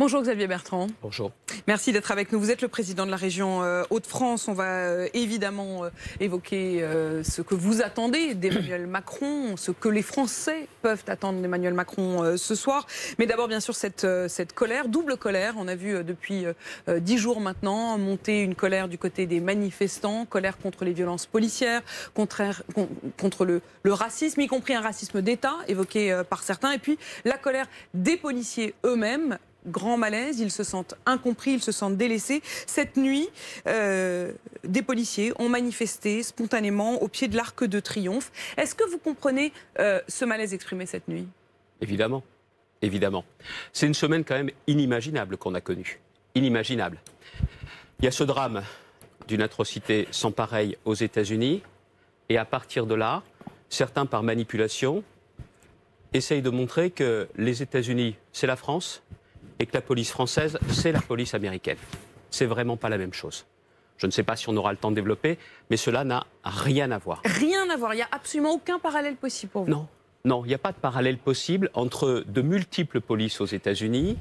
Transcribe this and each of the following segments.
Bonjour Xavier Bertrand. Bonjour. Merci d'être avec nous. Vous êtes le président de la région Hauts-de-France. On va évidemment évoquer ce que vous attendez d'Emmanuel Macron, ce que les Français peuvent attendre d'Emmanuel Macron ce soir. Mais d'abord, bien sûr, cette colère, double colère. On a vu depuis 10 jours maintenant monter une colère du côté des manifestants, colère contre les violences policières, contre le racisme, y compris un racisme d'État évoqué par certains. Et puis la colère des policiers eux-mêmes. Grand malaise, ils se sentent incompris, ils se sentent délaissés. Cette nuit, des policiers ont manifesté spontanément au pied de l'Arc de Triomphe. Est-ce que vous comprenez ce malaise exprimé cette nuit? Évidemment, évidemment. C'est une semaine quand même inimaginable qu'on a connue. Inimaginable. Il y a ce drame d'une atrocité sans pareil aux États-Unis. Et à partir de là, certains par manipulation essayent de montrer que les États-Unis, c'est la France, et que la police française, c'est la police américaine. C'est vraiment pas la même chose. Je ne sais pas si on aura le temps de développer, mais cela n'a rien à voir. Rien à voir, il n'y a absolument aucun parallèle possible pour vous? Non, non, il n'y a pas de parallèle possible entre de multiples polices aux États-Unis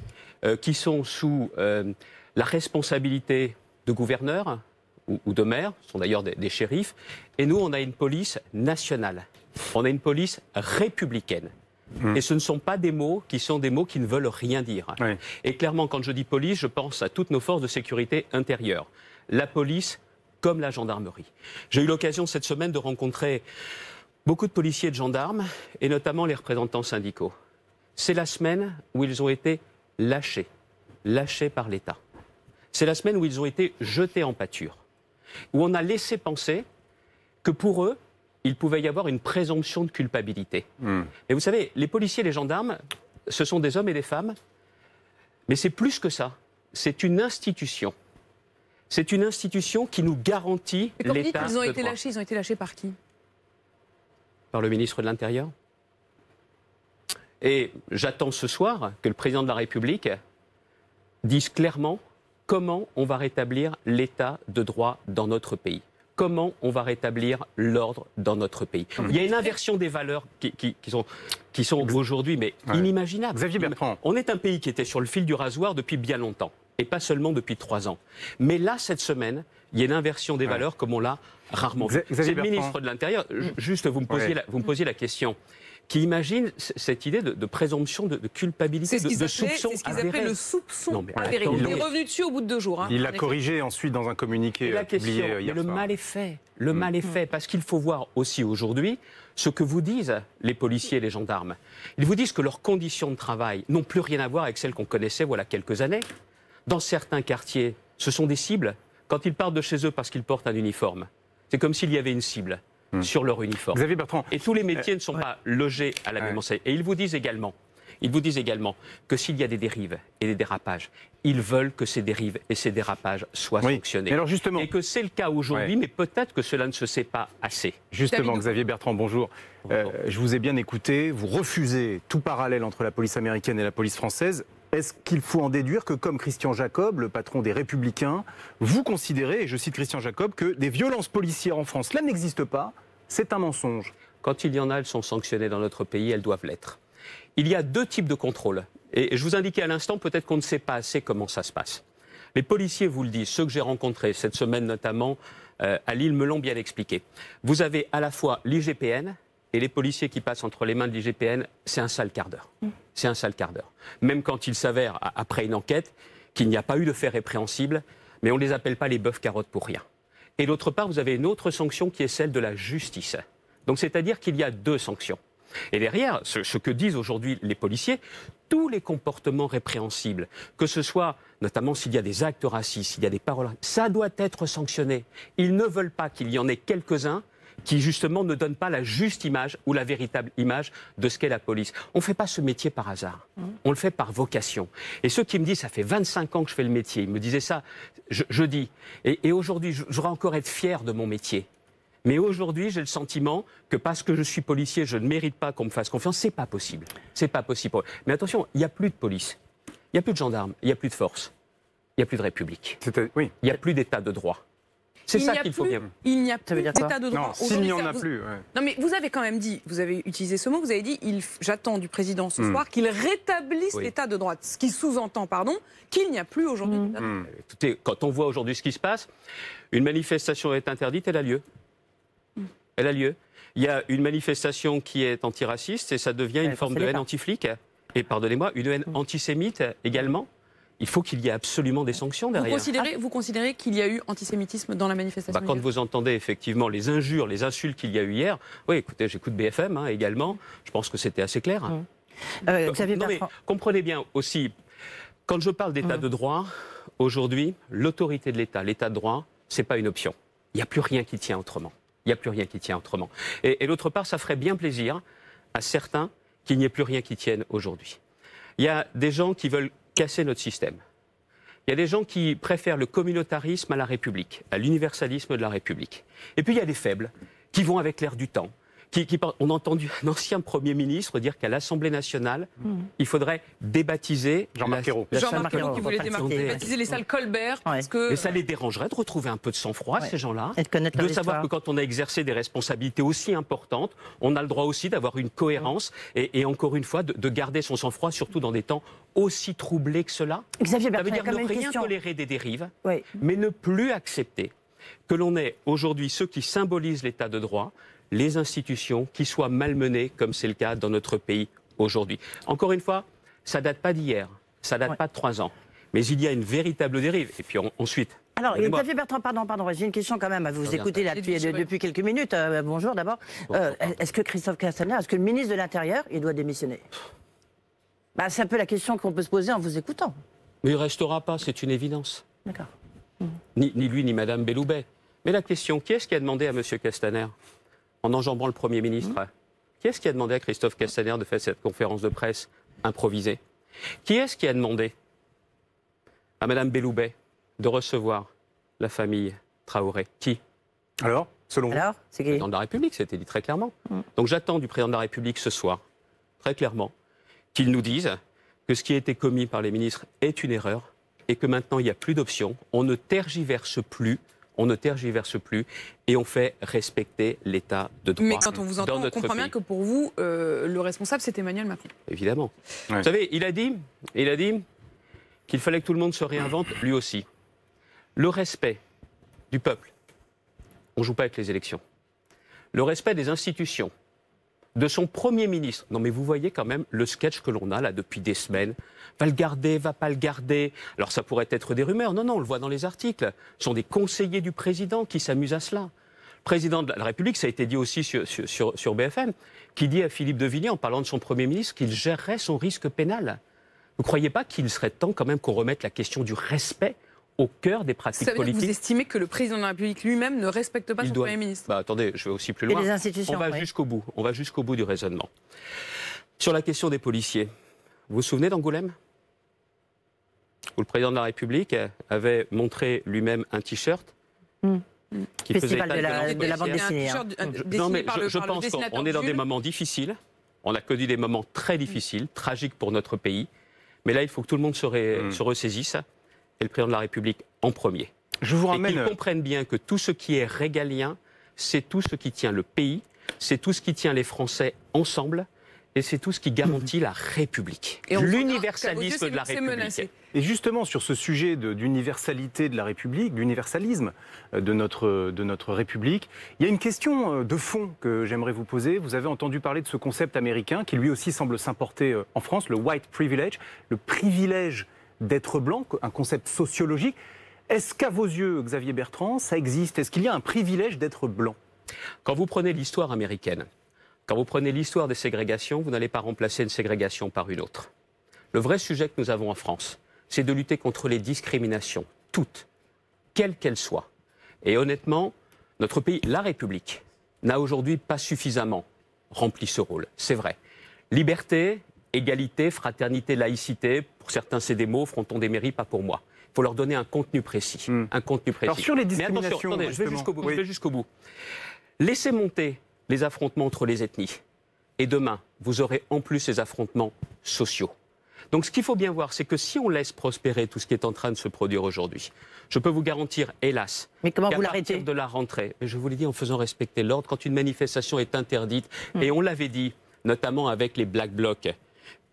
qui sont sous la responsabilité de gouverneurs ou de maires, ce sont d'ailleurs des shérifs, et nous, on a une police nationale, on a une police républicaine. Et ce ne sont pas des mots qui ne veulent rien dire. Oui. Et clairement, quand je dis police, je pense à toutes nos forces de sécurité intérieure. La police comme la gendarmerie. J'ai eu l'occasion cette semaine de rencontrer beaucoup de policiers et de gendarmes, et notamment les représentants syndicaux. C'est la semaine où ils ont été lâchés par l'État. C'est la semaine où ils ont été jetés en pâture. Où on a laissé penser que pour eux, il pouvait y avoir une présomption de culpabilité. Et vous savez, les policiers et les gendarmes, ce sont des hommes et des femmes, mais c'est plus que ça. C'est une institution. C'est une institution qui nous garantit l'État de droit. Ils ont été lâchés par qui? Par le ministre de l'Intérieur. Et j'attends ce soir que le président de la République dise clairement comment on va rétablir l'État de droit dans notre pays. Comment on va rétablir l'ordre dans notre pays. Il y a une inversion des valeurs qui sont aujourd'hui mais inimaginables. Xavier Bertrand. On est un pays qui était sur le fil du rasoir depuis bien longtemps, et pas seulement depuis 3 ans. Mais là, cette semaine, il y a une inversion des valeurs comme on l'a rarement vu. C'est le ministre de l'Intérieur, juste vous me posiez la question, qui imagine cette idée de présomption de culpabilité, de soupçon avéré. C'est ce qu'ils appelaient le soupçon avéré. Il est revenu dessus au bout de 2 jours. Il l'a corrigé ensuite dans un communiqué publié hier soir. Le mal est fait. Le mal est fait, parce qu'il faut voir aussi aujourd'hui ce que vous disent les policiers et les gendarmes. Ils vous disent que leurs conditions de travail n'ont plus rien à voir avec celles qu'on connaissait voilà quelques années. Dans certains quartiers, ce sont des cibles. Quand ils partent de chez eux parce qu'ils portent un uniforme, c'est comme s'il y avait une cible sur leur uniforme. Xavier Bertrand. Et tous les métiers ne sont pas logés à la même enseigne. Et ils vous disent également que s'il y a des dérives et des dérapages, ils veulent que ces dérives et ces dérapages soient sanctionnés. Alors justement, et que c'est le cas aujourd'hui, mais peut-être que cela ne se sait pas assez. Justement, Xavier Bertrand, bonjour. Je vous ai bien écouté. Vous refusez tout parallèle entre la police américaine et la police française. Est-ce qu'il faut en déduire que, comme Christian Jacob, le patron des Républicains, vous considérez, et je cite Christian Jacob, que des violences policières en France, là, n'existent pas, c'est un mensonge? Quand il y en a, elles sont sanctionnées dans notre pays, elles doivent l'être. Il y a 2 types de contrôle. Et je vous indiquais à l'instant, peut-être qu'on ne sait pas assez comment ça se passe. Les policiers vous le disent, ceux que j'ai rencontrés cette semaine notamment à Lille me l'ont bien expliqué. Vous avez à la fois l'IGPN, et les policiers qui passent entre les mains de l'IGPN, c'est un sale quart d'heure. C'est un sale quart d'heure. Même quand il s'avère, après une enquête, qu'il n'y a pas eu de fait répréhensible, mais on ne les appelle pas les bœufs carottes pour rien. Et d'autre part, vous avez une autre sanction qui est celle de la justice. Donc c'est-à-dire qu'il y a 2 sanctions. Et derrière, ce que disent aujourd'hui les policiers, tous les comportements répréhensibles, que ce soit notamment s'il y a des actes racistes, s'il y a des paroles, ça doit être sanctionné. Ils ne veulent pas qu'il y en ait quelques-uns qui justement ne donnent pas la juste image ou la véritable image de ce qu'est la police. On ne fait pas ce métier par hasard, on le fait par vocation. Et ceux qui me disent, ça fait 25 ans que je fais le métier, ils me disaient ça jeudi. Et aujourd'hui, j'aurais encore être fier de mon métier. Mais aujourd'hui, j'ai le sentiment que parce que je suis policier, je ne mérite pas qu'on me fasse confiance. C'est pas possible. C'est pas possible. Mais attention, il n'y a plus de police, il n'y a plus de gendarmes, il n'y a plus de force, il n'y a plus de République. Il n'y a plus d'état de droit. C'est ça qu'il faut bien. Il n'y a plus dire quoi d'état de droit. Non, s'il n'y en a plus. Ouais. Non, mais vous avez quand même dit, vous avez utilisé ce mot, vous avez dit, j'attends du président ce soir qu'il rétablisse l'état de droit. Ce qui sous-entend, qu'il n'y a plus aujourd'hui. Écoutez, quand on voit aujourd'hui ce qui se passe, une manifestation est interdite, elle a lieu. Elle a lieu. Il y a une manifestation qui est antiraciste et ça devient une forme de haine anti-flic. Et pardonnez-moi, une haine antisémite également. Il faut qu'il y ait absolument des sanctions derrière. Vous considérez qu'il y a eu antisémitisme dans la manifestation Quand vous entendez effectivement les injures, les insultes qu'il y a eu hier, oui, écoutez, j'écoute BFM également, je pense que c'était assez clair. Comprenez bien aussi, quand je parle d'état de droit, aujourd'hui, l'autorité de l'État, l'état de droit, ce n'est pas une option. Il n'y a plus rien qui tient autrement. Il n'y a plus rien qui tient autrement. Et d'autre part, ça ferait bien plaisir à certains qu'il n'y ait plus rien qui tienne aujourd'hui. Il y a des gens qui veulent casser notre système. Il y a des gens qui préfèrent le communautarisme à la République, à l'universalisme de la République. Et puis il y a des faibles qui vont avec l'air du temps. On a entendu un ancien Premier ministre dire qu'à l'Assemblée nationale, il faudrait débaptiser... Jean-Marc Ayrault. Jean-Marc Ayrault qui voulait débaptiser les salles Colbert. Parce que... Mais ça les dérangerait de retrouver un peu de sang-froid, ces gens-là. De savoir que quand on a exercé des responsabilités aussi importantes, on a le droit aussi d'avoir une cohérence et encore une fois, de garder son sang-froid, surtout dans des temps aussi troublés que cela. Xavier Ça veut dire ne rien tolérer des dérives, mais ne plus accepter que l'on ait aujourd'hui ceux qui symbolisent l'état de droit, les institutions qui soient malmenées, comme c'est le cas dans notre pays aujourd'hui. Encore une fois, ça ne date pas d'hier, ça ne date pas de 3 ans, mais il y a une véritable dérive. Et puis ensuite... Alors, Xavier Bertrand, pardon, j'ai une question quand même à vous écouter là depuis quelques minutes. Bonjour d'abord. Est-ce que Christophe Castaner, est-ce que le ministre de l'Intérieur, il doit démissionner ? C'est un peu la question qu'on peut se poser en vous écoutant. Mais il ne restera pas, c'est une évidence. D'accord. Ni lui, ni Madame Belloubet. Mais la question, qui est-ce qui a demandé à M. Castaner, en enjambant le Premier ministre, qui est-ce qui a demandé à Christophe Castaner de faire cette conférence de presse improvisée? Qui est-ce qui a demandé à Madame Belloubet de recevoir la famille Traoré? Qui? Alors, selon vous? C'est qui? Le président de la République, c'était dit très clairement. Donc j'attends du président de la République ce soir, très clairement, qu'il nous dise que ce qui a été commis par les ministres est une erreur et que maintenant il n'y a plus d'option. On ne tergiverse plus. Et on fait respecter l'état de droit. Mais quand on vous entend, on comprend bien que pour vous, le responsable, c'est Emmanuel Macron. Évidemment. Vous savez, il a dit qu'il fallait que tout le monde se réinvente, lui aussi. Le respect du peuple, on ne joue pas avec les élections. Le respect des institutions, de son Premier ministre. Non mais vous voyez quand même le sketch que l'on a là depuis des semaines. Va le garder, va pas le garder. Alors ça pourrait être des rumeurs. Non, on le voit dans les articles. Ce sont des conseillers du président qui s'amusent à cela. Le président de la République, ça a été dit aussi sur BFM, qui dit à Philippe de Villiers, en parlant de son Premier ministre, qu'il gérerait son risque pénal. Vous ne croyez pas qu'il serait temps quand même qu'on remette la question du respect au cœur des pratiques politiques? Vous estimez que le président de la République lui-même ne respecte pas son Premier ministre? Attendez, je vais aussi plus loin. Et les institutions, on va jusqu'au bout du raisonnement. Sur la question des policiers, vous vous souvenez d'Angoulême, où le président de la République avait montré lui-même un t-shirt qui faisait état de la bande dessinée. Je pense qu'on est dans des moments difficiles. On a connu des moments très difficiles, tragiques pour notre pays. Mais là, il faut que tout le monde se ressaisisse. Et le président de la République en premier. Je vous ramène... Et qu'ils comprennent bien que tout ce qui est régalien, c'est tout ce qui tient le pays, c'est tout ce qui tient les Français ensemble, et c'est tout ce qui garantit la République. L'universalisme de la République. Et justement, sur ce sujet d'universalité de la République, d'universalisme de notre République, il y a une question de fond que j'aimerais vous poser. Vous avez entendu parler de ce concept américain qui lui aussi semble s'importer en France, le white privilege, le privilège d'être blanc, un concept sociologique. Est-ce qu'à vos yeux, Xavier Bertrand, ça existe? Est-ce qu'il y a un privilège d'être blanc? Quand vous prenez l'histoire américaine, quand vous prenez l'histoire des ségrégations, vous n'allez pas remplacer une ségrégation par une autre. Le vrai sujet que nous avons en France, c'est de lutter contre les discriminations, toutes, quelles qu'elles soient. Et honnêtement, notre pays, la République, n'a aujourd'hui pas suffisamment rempli ce rôle. C'est vrai. Liberté, égalité, fraternité, laïcité, pour certains c'est des mots, frontons des mairies, pas pour moi. Il faut leur donner un contenu précis. Un contenu précis. Alors sur les discriminations, mais attention, attendez, je vais jusqu'au bout. Laissez monter les affrontements entre les ethnies. Et demain, vous aurez en plus ces affrontements sociaux. Donc ce qu'il faut bien voir, c'est que si on laisse prospérer tout ce qui est en train de se produire aujourd'hui, je peux vous garantir, hélas, mais comment vous qu'à l'arrêtez partir de la rentrée, et je vous l'ai dit en faisant respecter l'ordre, quand une manifestation est interdite, et on l'avait dit, notamment avec les Black Blocs,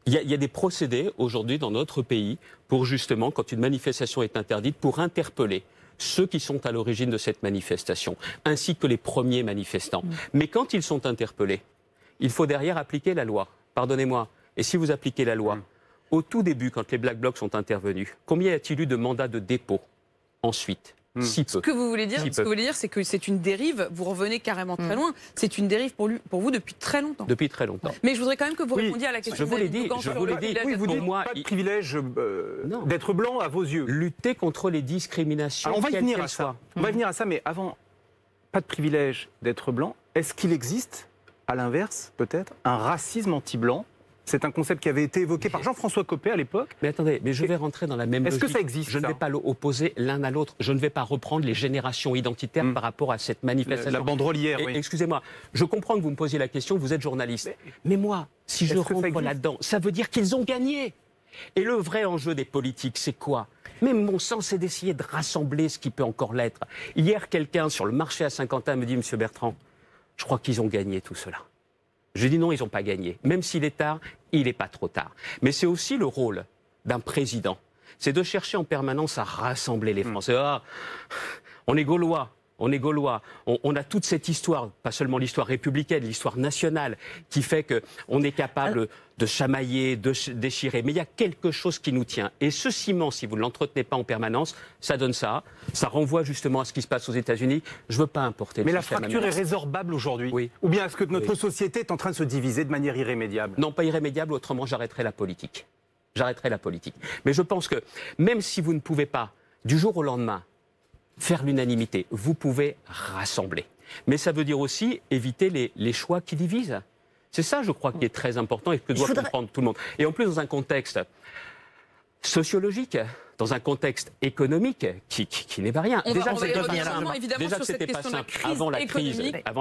il y a des procédés aujourd'hui dans notre pays pour justement, quand une manifestation est interdite, pour interpeller ceux qui sont à l'origine de cette manifestation, ainsi que les premiers manifestants. Mais quand ils sont interpellés, il faut derrière appliquer la loi. Pardonnez-moi. Et si vous appliquez la loi, au tout début, quand les Black Blocs sont intervenus, combien y a-t-il eu de mandats de dépôt ensuite? Si peu. Ce que vous voulez dire, c'est que c'est une dérive, vous revenez carrément très loin, c'est une dérive pour vous depuis très longtemps. Depuis très longtemps. Mais je voudrais quand même que vous répondiez à la question. Je vous l'ai dit, oui, vous dites moi, pas de privilège d'être blanc à vos yeux. Lutter contre les discriminations. Alors on va y venir à ça. On va y venir à ça, mais avant, pas de privilège d'être blanc. Est-ce qu'il existe, à l'inverse, peut-être, un racisme anti-blanc? C'est un concept qui avait été évoqué par Jean-François Copé à l'époque. Mais attendez, mais je vais rentrer dans la même logique. Est-ce que ça existe? Je ne vais pas l'opposer l'un à l'autre. Je ne vais pas reprendre les générations identitaires par rapport à cette manifestation. La banderole hier, oui. Excusez-moi, je comprends que vous me posiez la question, vous êtes journaliste. Mais moi, si je rentre là-dedans, ça veut dire qu'ils ont gagné. Et le vrai enjeu des politiques, c'est quoi? Mais mon sens, c'est d'essayer de rassembler ce qui peut encore l'être. Hier, quelqu'un sur le marché à Saint-Quentin me dit, Monsieur Bertrand, je crois qu'ils ont gagné tout cela. Je dis non, ils n'ont pas gagné. Même s'il est tard, il n'est pas trop tard. Mais c'est aussi le rôle d'un président. C'est de chercher en permanence à rassembler les Français. Ah, on est Gaulois. On est Gaulois. On a toute cette histoire, pas seulement l'histoire républicaine, l'histoire nationale, qui fait qu'on est capable de chamailler, de déchirer. Mais il y a quelque chose qui nous tient. Et ce ciment, si vous ne l'entretenez pas en permanence, ça donne ça. Ça renvoie justement à ce qui se passe aux États-Unis. Je ne veux pas importer le Mais la système fracture américain. est résorbable aujourd'hui? Oui. Ou bien est-ce que notre société est en train de se diviser de manière irrémédiable? Non, pas irrémédiable, autrement j'arrêterai la politique. J'arrêterai la politique. Mais je pense que même si vous ne pouvez pas, du jour au lendemain, faire l'unanimité, vous pouvez rassembler. Mais ça veut dire aussi éviter les choix qui divisent. C'est ça, je crois, qui est très important et que doit comprendre tout le monde. Et en plus, dans un contexte sociologique, dans un contexte économique qui n'est pas rien. Déjà que c'était pas simple avant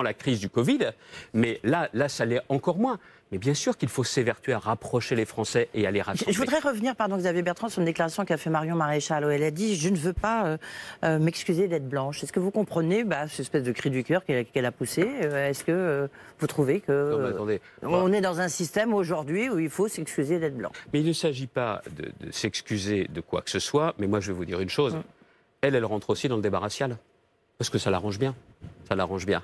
la crise du Covid, mais là ça l'est encore moins. Mais bien sûr qu'il faut s'évertuer à rapprocher les Français et à les rassembler. Je voudrais revenir, Xavier Bertrand, sur une déclaration qu'a fait Marion Maréchal. Elle a dit « Je ne veux pas m'excuser d'être blanche ». Est-ce que vous comprenez cette espèce de cri du cœur qu'elle a poussé? Est-ce que vous trouvez que on est dans un système aujourd'hui où il faut s'excuser d'être blanc? Mais il ne s'agit pas de s'excuser de quoi que ce soit, mais moi je vais vous dire une chose. Elle rentre aussi dans le débat racial, parce que ça l'arrange bien. Ça l'arrange bien.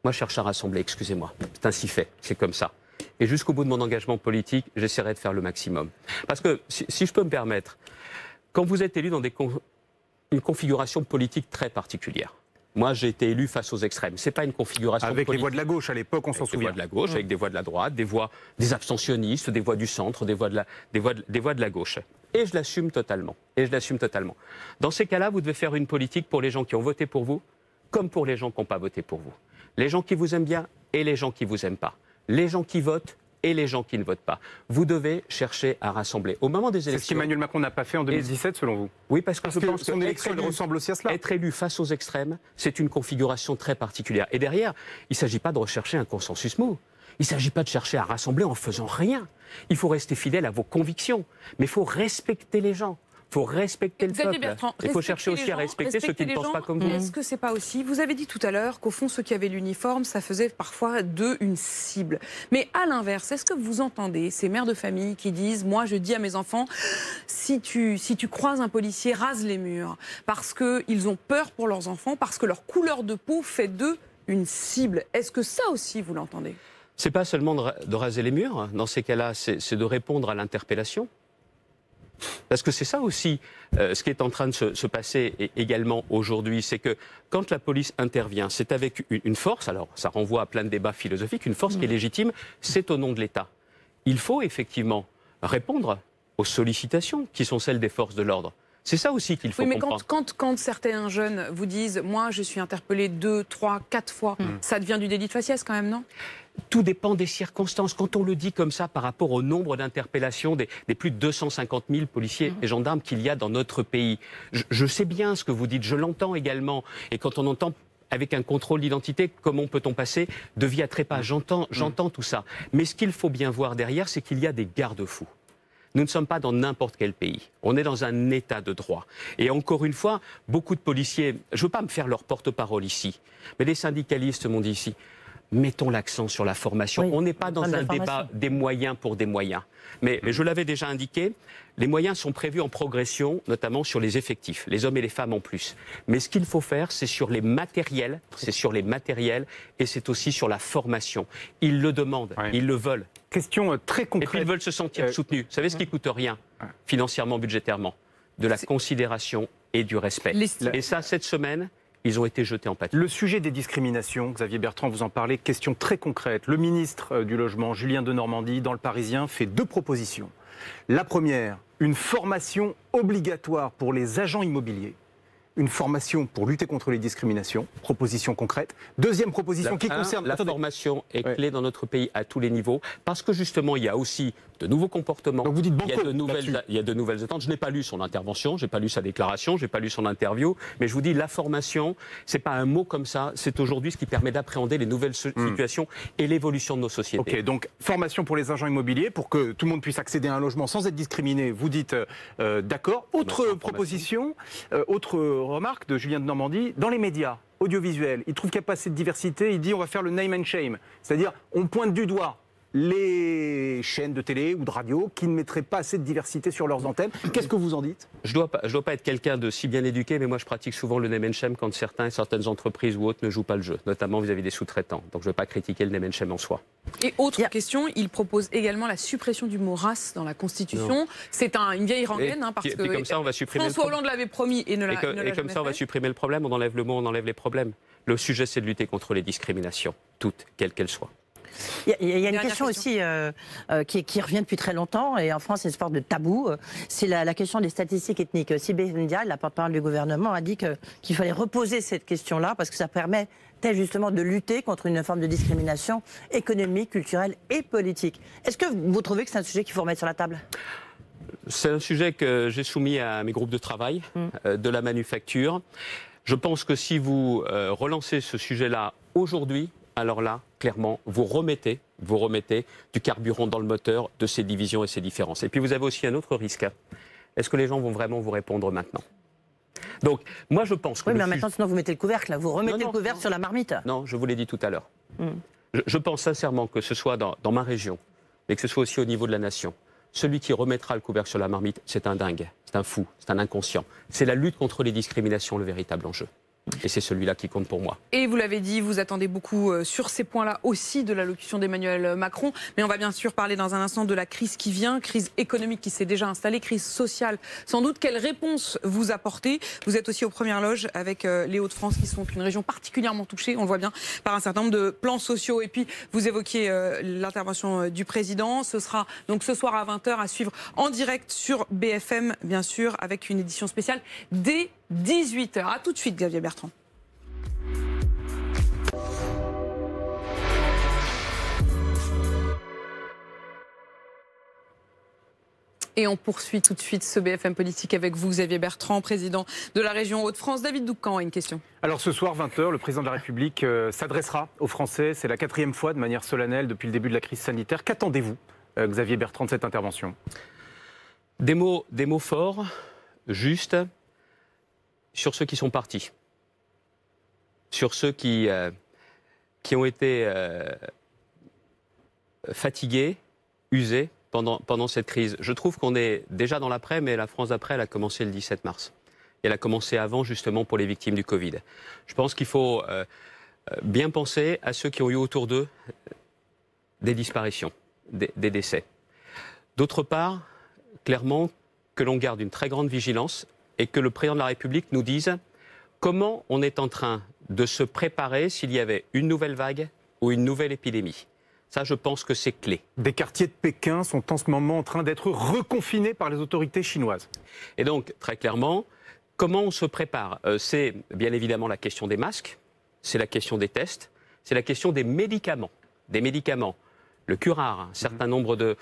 Moi je cherche à rassembler, excusez-moi. C'est ainsi fait, c'est comme ça. Et jusqu'au bout de mon engagement politique, j'essaierai de faire le maximum. Parce que, si je peux me permettre, quand vous êtes élu dans une configuration politique très particulière, moi j'ai été élu face aux extrêmes, c'est pas une configuration avec politique. Les voix de la gauche à l'époque, on s'en souvient. Des voix de la gauche, avec des voix de la droite, des abstentionnistes, des voix du centre, des voix de la gauche. Et je l'assume totalement. Dans ces cas-là, vous devez faire une politique pour les gens qui ont voté pour vous, comme pour les gens qui n'ont pas voté pour vous. Les gens qui vous aiment bien et les gens qui vous aiment pas. Les gens qui votent et les gens qui ne votent pas. Vous devez chercher à rassembler. Au moment des élections... C'est ce qu'Emmanuel Macron n'a pas fait en 2017, selon vous? Oui, parce que je pense que son élection ressemble aussi à cela. Être élu face aux extrêmes, c'est une configuration très particulière. Et derrière, il ne s'agit pas de rechercher un consensus mou. Il ne s'agit pas de chercher à rassembler en faisant rien. Il faut rester fidèle à vos convictions. Mais il faut respecter les gens. Il faut respecter le peuple. Il faut chercher aussi à respecter ceux qui ne pensent pas comme vous. Est-ce que c'est pas aussi... Vous avez dit tout à l'heure qu'au fond, ceux qui avaient l'uniforme, ça faisait parfois d'eux une cible. Mais à l'inverse, est-ce que vous entendez ces mères de famille qui disent « Moi, je dis à mes enfants, si tu croises un policier, rase les murs. » Parce qu'ils ont peur pour leurs enfants, parce que leur couleur de peau fait d'eux une cible. Est-ce que ça aussi, vous l'entendez? C'est pas seulement de raser les murs. Dans ces cas-là, c'est de répondre à l'interpellation. Parce que c'est ça aussi, ce qui est en train de se passer également aujourd'hui, c'est que quand la police intervient, c'est avec une force, alors ça renvoie à plein de débats philosophiques, une force qui est légitime, c'est au nom de l'État. Il faut effectivement répondre aux sollicitations qui sont celles des forces de l'ordre. C'est ça aussi qu'il faut comprendre. Mais quand certains jeunes vous disent « Moi, je suis interpellé 2, 3, 4 fois », ça devient du délit de faciès quand même, non? Tout dépend des circonstances. Quand on le dit comme ça par rapport au nombre d'interpellations des plus de 250 000 policiers et gendarmes qu'il y a dans notre pays, je sais bien ce que vous dites, je l'entends également. Et quand on entend avec un contrôle d'identité, comment peut-on passer de vie à trépas? J'entends tout ça. Mais ce qu'il faut bien voir derrière, c'est qu'il y a des garde-fous. Nous ne sommes pas dans n'importe quel pays. On est dans un état de droit. Et encore une fois, beaucoup de policiers, je ne veux pas me faire leur porte-parole ici, mais les syndicalistes m'ont dit ici, mettons l'accent sur la formation. Oui, on n'est pas dans un débat des moyens pour des moyens. Mais je l'avais déjà indiqué, les moyens sont prévus en progression, notamment sur les effectifs, les hommes et les femmes en plus. Mais ce qu'il faut faire, c'est sur les matériels, et c'est aussi sur la formation. Ils le demandent, ils le veulent. Question très concrète. Et puis ils veulent se sentir soutenus. Vous savez ce qui coûte rien, financièrement, budgétairement? De la considération et du respect. Et ça, cette semaine, ils ont été jetés en pâture. Le sujet des discriminations, Xavier Bertrand, vous en parlez, question très concrète. Le ministre du Logement, Julien Denormandie, dans Le Parisien, fait 2 propositions. La première, une formation obligatoire pour les agents immobiliers. Une formation pour lutter contre les discriminations, proposition concrète. Deuxième proposition qui concerne... La formation est clé dans notre pays à tous les niveaux, parce que justement, il y a aussi de nouveaux comportements. Donc vous dites il y a de nouvelles attentes. Je n'ai pas lu son intervention, je n'ai pas lu sa déclaration, je n'ai pas lu son interview, mais je vous dis, la formation, ce n'est pas un mot comme ça, c'est aujourd'hui ce qui permet d'appréhender les nouvelles situations et l'évolution de nos sociétés. Ok, donc formation pour les agents immobiliers, pour que tout le monde puisse accéder à un logement sans être discriminé, vous dites d'accord. Autre proposition, autre remarque de Julien Denormandie, dans les médias audiovisuels, il trouve qu'il n'y a pas assez de diversité, il dit on va faire le name and shame, c'est-à-dire on pointe du doigt les chaînes de télé ou de radio qui ne mettraient pas assez de diversité sur leurs antennes. Qu'est-ce que vous en dites? Je dois pas être quelqu'un de si bien éduqué, mais moi je pratique souvent le name and shame quand certaines entreprises ou autres ne jouent pas le jeu, notamment vis-à-vis des sous-traitants. Donc je ne veux pas critiquer le name and shame en soi. Et autre question, il propose également la suppression du mot race dans la Constitution. C'est une vieille rengaine, parce que comme ça, on va supprimer François Hollande l'avait promis et ne l'a jamais fait. Et comme ça, on va supprimer le problème, on enlève le mot, on enlève les problèmes. Le sujet, c'est de lutter contre les discriminations, toutes, quelles qu'elles soient. Il y a une question aussi qui revient depuis très longtemps, et en France c'est une sorte de tabou, c'est la question des statistiques ethniques. Sibeth Ndiaye, la porte-parole du gouvernement, a dit qu'il fallait reposer cette question-là parce que ça permettait justement de lutter contre une forme de discrimination économique, culturelle et politique. Est-ce que vous trouvez que c'est un sujet qu'il faut remettre sur la table ? C'est un sujet que j'ai soumis à mes groupes de travail de la manufacture. Je pense que si vous relancez ce sujet-là aujourd'hui, alors là, clairement, vous remettez du carburant dans le moteur de ces divisions et ces différences. Et puis vous avez aussi un autre risque. Est-ce que les gens vont vraiment vous répondre maintenant ? Donc, moi je pense que... Oui, mais maintenant, sinon vous mettez le couvercle, là. Vous remettez le couvercle sur la marmite. Non, je vous l'ai dit tout à l'heure. Je pense sincèrement que ce soit dans ma région, mais que ce soit aussi au niveau de la nation, celui qui remettra le couvercle sur la marmite, c'est un dingue, c'est un fou, c'est un inconscient. C'est la lutte contre les discriminations, le véritable enjeu. Et c'est celui-là qui compte pour moi. Et vous l'avez dit, vous attendez beaucoup sur ces points-là aussi de l'allocution d'Emmanuel Macron. Mais on va bien sûr parler dans un instant de la crise qui vient, crise économique qui s'est déjà installée, crise sociale. Sans doute, quelle réponse vous apportez? Vous êtes aussi aux premières loges avec les Hauts-de-France qui sont une région particulièrement touchée, on le voit bien, par un certain nombre de plans sociaux. Et puis, vous évoquiez l'intervention du président. Ce sera donc ce soir à 20h à suivre en direct sur BFM, bien sûr, avec une édition spéciale dès 18h. A tout de suite, Xavier Bertrand. Et on poursuit tout de suite ce BFM Politique avec vous, Xavier Bertrand, président de la région Hauts-de-France. David Doucan a une question. Alors ce soir, 20h, le président de la République s'adressera aux Français. C'est la 4e fois de manière solennelle depuis le début de la crise sanitaire. Qu'attendez-vous, Xavier Bertrand, de cette intervention? Des mots forts, justes, sur ceux qui sont partis. Sur ceux qui ont été fatigués, usés pendant cette crise. Je trouve qu'on est déjà dans l'après, mais la France d'après, elle a commencé le 17 mars. Et elle a commencé avant, justement, pour les victimes du Covid. Je pense qu'il faut bien penser à ceux qui ont eu autour d'eux des disparitions, des décès. D'autre part, clairement, que l'on garde une très grande vigilance et que le président de la République nous dise comment on est en train de se préparer s'il y avait une nouvelle vague ou une nouvelle épidémie. Ça, je pense que c'est clé. Des quartiers de Pékin sont en ce moment en train d'être reconfinés par les autorités chinoises. Et donc, très clairement, comment on se prépare? C'est bien évidemment la question des masques, c'est la question des tests, c'est la question des médicaments. Des médicaments. Le curare, un certain nombre de